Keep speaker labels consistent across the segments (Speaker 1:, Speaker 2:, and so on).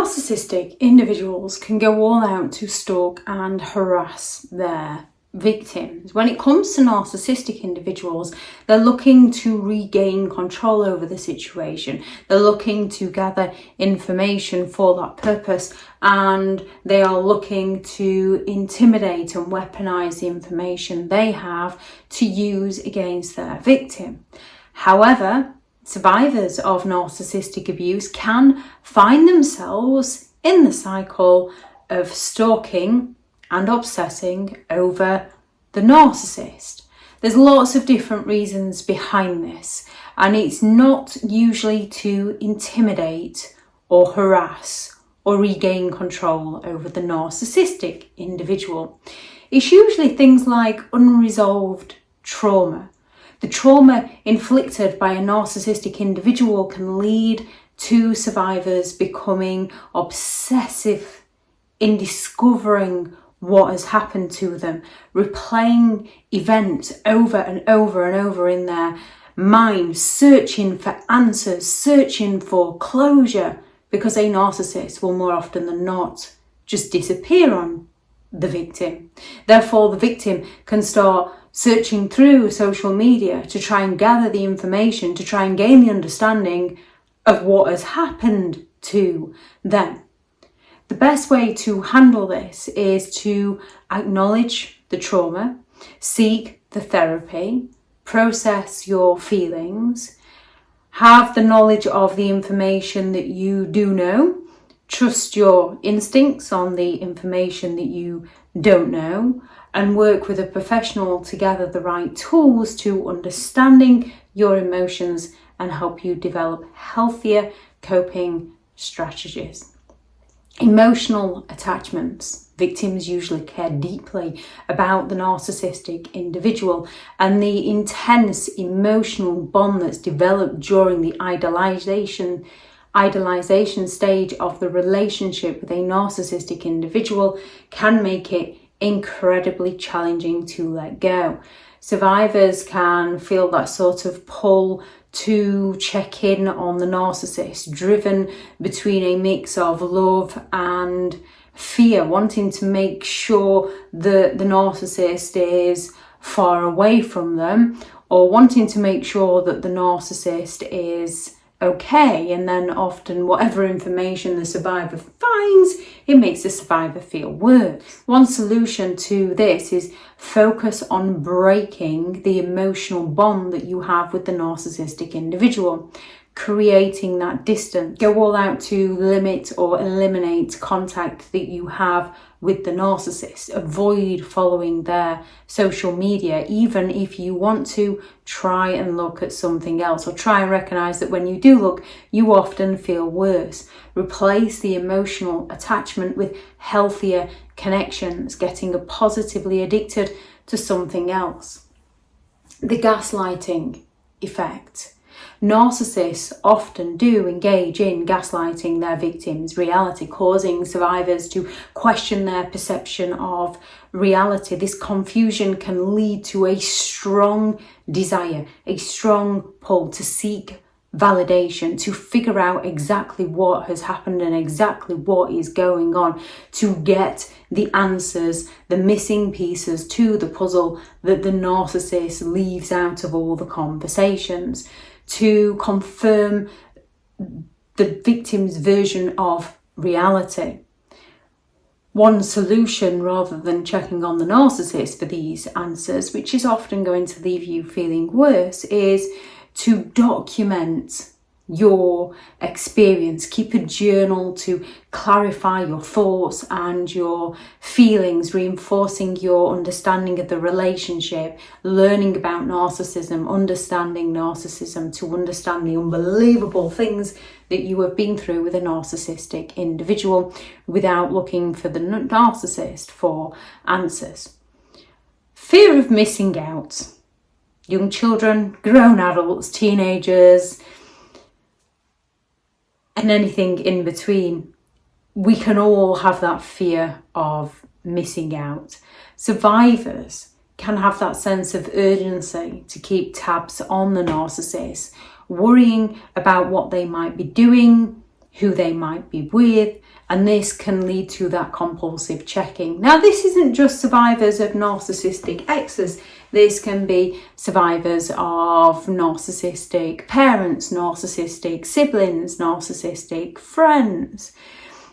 Speaker 1: Narcissistic individuals can go all out to stalk and harass their victims. When it comes to narcissistic individuals, they're looking to regain control over the situation. They're looking to gather information for that purpose, and they are looking to intimidate and weaponize the information they have to use against their victim. However, survivors of narcissistic abuse can find themselves in the cycle of stalking and obsessing over the narcissist. There's lots of different reasons behind this, and it's not usually to intimidate or harass or regain control over the narcissistic individual. It's usually things like unresolved trauma. The trauma inflicted by a narcissistic individual can lead to survivors becoming obsessive in discovering what has happened to them, replaying events over and over and over in their mind, searching for answers, searching for closure, because a narcissist will more often than not just disappear on the victim. Therefore, the victim can start searching through social media to try and gather the information, to try and gain the understanding of what has happened to them. The best way to handle this is to acknowledge the trauma, seek the therapy, process your feelings, have the knowledge of the information that you do know, trust your instincts on the information that you don't know, and work with a professional to gather the right tools to understanding your emotions and help you develop healthier coping strategies. Emotional attachments. Victims usually care deeply about the narcissistic individual, and the intense emotional bond that's developed during the idolization stage of the relationship with a narcissistic individual can make it incredibly challenging to let go. Survivors can feel that sort of pull to check in on the narcissist, driven between a mix of love and fear, wanting to make sure that the narcissist is far away from them, or wanting to make sure that the narcissist is okay. And then often whatever information the survivor finds, it makes the survivor feel worse. One solution to this is focus on breaking the emotional bond that you have with the narcissistic individual, creating that distance. Go all out to limit or eliminate contact that you have with the narcissist. Avoid following their social media, even if you want to try and look at something else, or try and recognize that when you do look, you often feel worse. Replace the emotional attachment with healthier connections, getting positively addicted to something else. The gaslighting effect. Narcissists often do engage in gaslighting their victims' reality, causing survivors to question their perception of reality. This confusion can lead to a strong desire, a strong pull to seek validation, to figure out exactly what has happened and exactly what is going on, to get the answers, the missing pieces to the puzzle that the narcissist leaves out of all the conversations, to confirm the victim's version of reality. One solution, rather than checking on the narcissist for these answers, which is often going to leave you feeling worse, is to document your experience. Keep a journal to clarify your thoughts and your feelings, reinforcing your understanding of the relationship, learning about narcissism, understanding narcissism, to understand the unbelievable things that you have been through with a narcissistic individual without looking for the narcissist for answers. Fear of missing out. Young children, grown adults, teenagers, and anything in between. We can all have that fear of missing out. Survivors can have that sense of urgency to keep tabs on the narcissist, worrying about what they might be doing, who they might be with, and this can lead to that compulsive checking. Now, this isn't just survivors of narcissistic exes. This can be survivors of narcissistic parents, narcissistic siblings, narcissistic friends.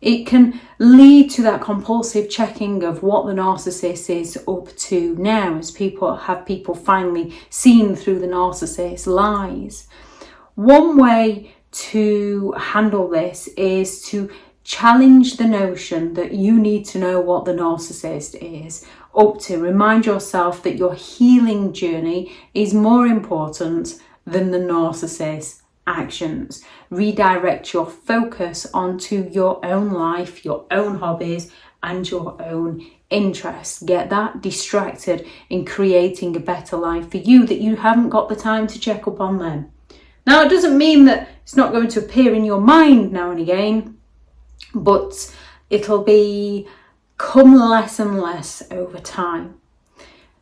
Speaker 1: It can lead to that compulsive checking of what the narcissist is up to now, as people finally seen through the narcissist's lies. One way to handle this is to challenge the notion that you need to know what the narcissist is up to. Remind yourself that your healing journey is more important than the narcissist's actions. Redirect your focus onto your own life, your own hobbies, and your own interests. Get that distracted in creating a better life for you that you haven't got the time to check up on them. Now, it doesn't mean that it's not going to appear in your mind now and again, but it'll become less and less over time.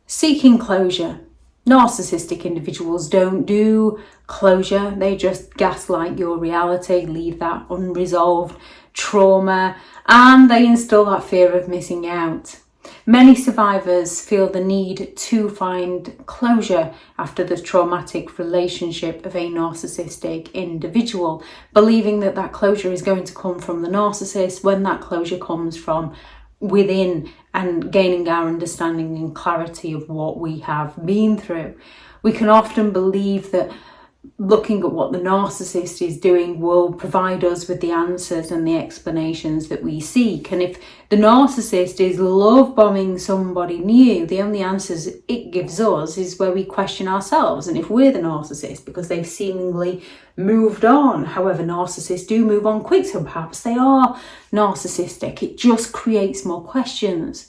Speaker 1: Seeking closure. Narcissistic individuals don't do closure. They just gaslight your reality, leave that unresolved trauma, and they instill that fear of missing out. Many survivors feel the need to find closure after the traumatic relationship of a narcissistic individual, believing that that closure is going to come from the narcissist when that closure comes from within, and gaining our understanding and clarity of what we have been through. We can often believe that looking at what the narcissist is doing will provide us with the answers and the explanations that we seek. And if the narcissist is love bombing somebody new, the only answers it gives us is where we question ourselves and if we're the narcissist, because they've seemingly moved on. However, narcissists do move on quick, so perhaps they are narcissistic. It just creates more questions.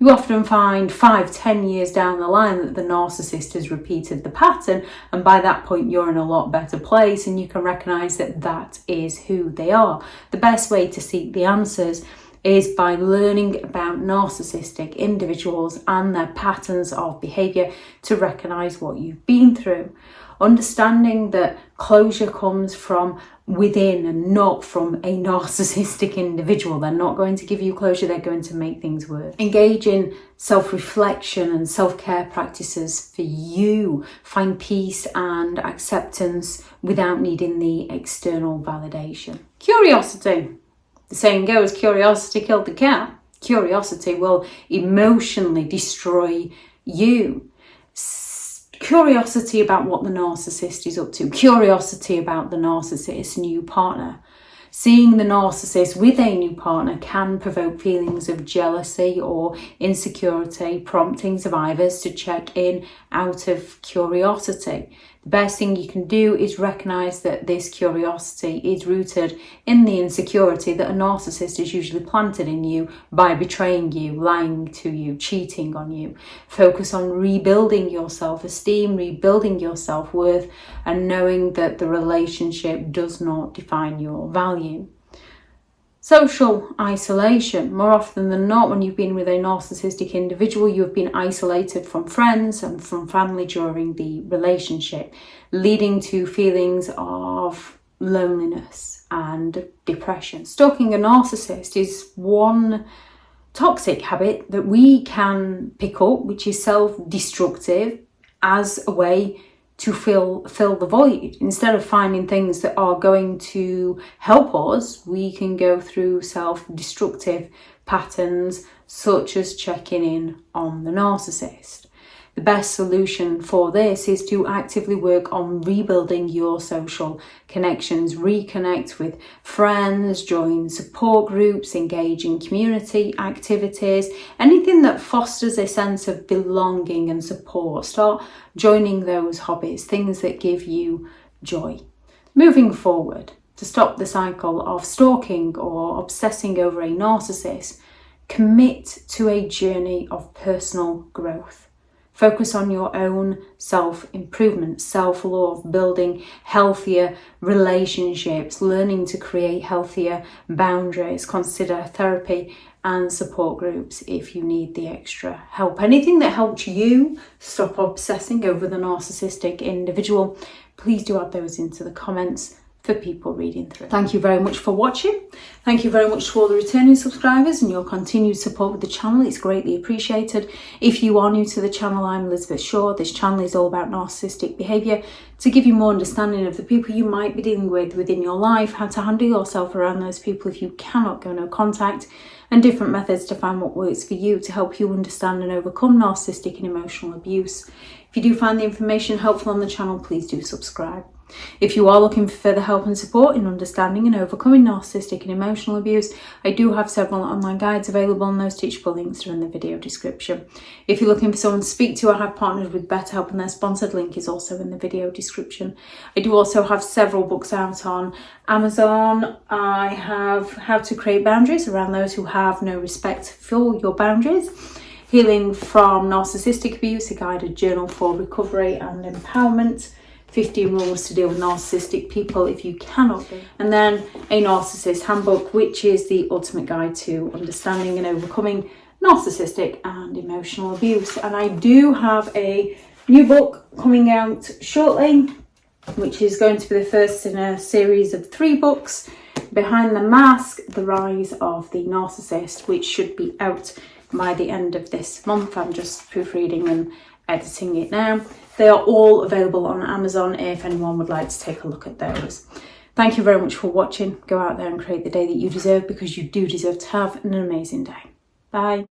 Speaker 1: You often find 5-10 years down the line that the narcissist has repeated the pattern, and by that point you're in a lot better place and you can recognise that that is who they are. The best way to seek the answers is by learning about narcissistic individuals and their patterns of behaviour to recognise what you've been through. Understanding that closure comes from within and not from a narcissistic individual. They're not going to give you closure, they're going to make things worse. Engage in self-reflection and self-care practices for you. Find peace and acceptance without needing the external validation. Curiosity. The saying goes, curiosity killed the cat. Curiosity will emotionally destroy you. Curiosity about what the narcissist is up to. Curiosity about the narcissist's new partner. Seeing the narcissist with a new partner can provoke feelings of jealousy or insecurity, prompting survivors to check in out of curiosity. The best thing you can do is recognise that this curiosity is rooted in the insecurity that a narcissist is usually planted in you by betraying you, lying to you, cheating on you. Focus on rebuilding your self-esteem, rebuilding your self-worth, and knowing that the relationship does not define your value. Social isolation. More often than not, when you've been with a narcissistic individual, you've been isolated from friends and from family during the relationship, leading to feelings of loneliness and depression. Stalking a narcissist is one toxic habit that we can pick up, which is self-destructive, as a way to fill the void. Instead of finding things that are going to help us, we can go through self-destructive patterns such as checking in on the narcissist. The best solution for this is to actively work on rebuilding your social connections, reconnect with friends, join support groups, engage in community activities, anything that fosters a sense of belonging and support. Start joining those hobbies, things that give you joy. Moving forward, to stop the cycle of stalking or obsessing over a narcissist, commit to a journey of personal growth. Focus on your own self-improvement, self-love, building healthier relationships, learning to create healthier boundaries. Consider therapy and support groups if you need the extra help. Anything that helps you stop obsessing over the narcissistic individual, please do add those into the comments. for people reading through. Thank you very much for watching. Thank you very much to all the returning subscribers and your continued support with the channel. It's greatly appreciated. If you are new to the channel, I'm Elizabeth Shaw. This channel is all about narcissistic behaviour to give you more understanding of the people you might be dealing with within your life, how to handle yourself around those people if you cannot go no contact, and different methods to find what works for you to help you understand and overcome narcissistic and emotional abuse. If you do find the information helpful on the channel, please do subscribe. If you are looking for further help and support in understanding and overcoming narcissistic and emotional abuse, I do have several online guides available, and those teachable links are in the video description. If you're looking for someone to speak to, I have partnered with BetterHelp, and their sponsored link is also in the video description. I do also have several books out on Amazon. I have How to Create Boundaries around those who have no respect for your boundaries, Healing from Narcissistic Abuse, a guided journal for recovery and empowerment, 15 rules to deal with narcissistic people if you cannot be, and then a Narcissist Handbook, which is the ultimate guide to understanding and overcoming narcissistic and emotional abuse. And I do have a new book coming out shortly, which is going to be the first in a series of 3 books, Behind the Mask, The Rise of the Narcissist, which should be out by the end of this month. I'm just proofreading and editing it now. They are all available on Amazon if anyone would like to take a look at those. Thank you very much for watching. Go out there and create the day that you deserve, because you do deserve to have an amazing day. Bye.